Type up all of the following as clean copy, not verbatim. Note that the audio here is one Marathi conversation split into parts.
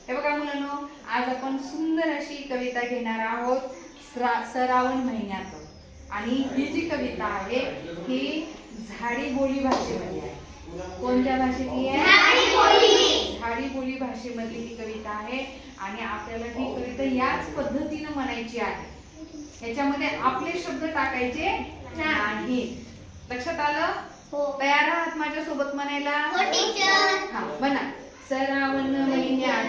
हे बघा मुलांनो, आज आपण सुंदर अशी कविता घेणार आहोत श्रावण महिन्यात. आणि ही जी कविता आहे ही झाडी बोली भाषेमध्ये आहे. कोणत्या भाषेतली आहे? झाडी बोली भाषेमधली ही कविता आहे. आणि आपल्याला ही कविता याच पद्धतीने म्हणायची आहे. याच्यामध्ये आपले शब्द टाकायचे नाही. लक्षात आलं? तयार आहात माझ्या सोबत म्हणायला? हा, म्हणा. श्रावण महिन्यात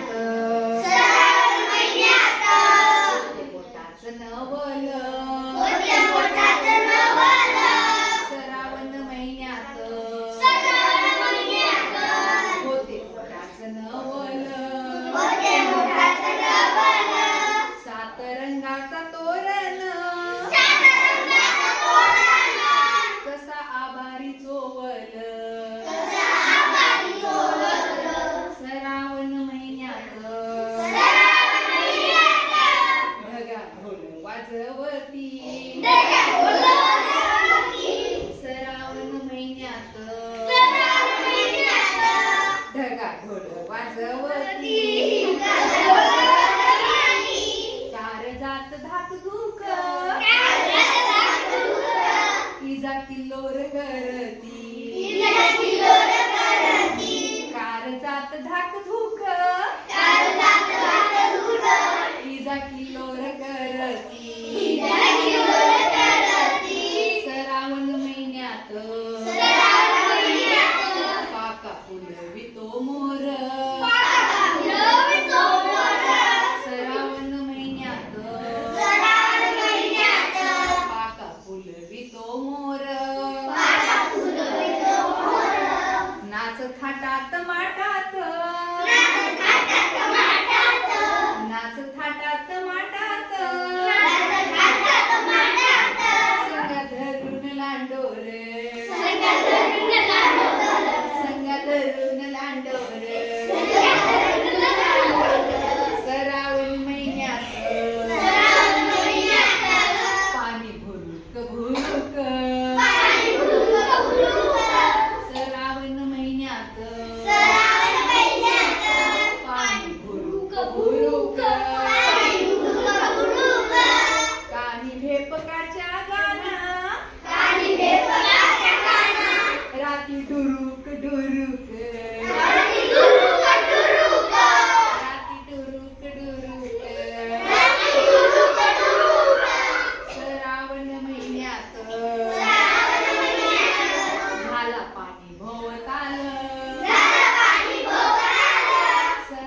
पोटाचं नवल, श्रावण महिन्यात होते पोटाचं नवल, सात रंगाचा तोरण कसा आभारी चोवल, श्रावण महिन्यात ढगा ढोल वाजवती, श्रावण महिन्यात ढगा ढोल वाजवती.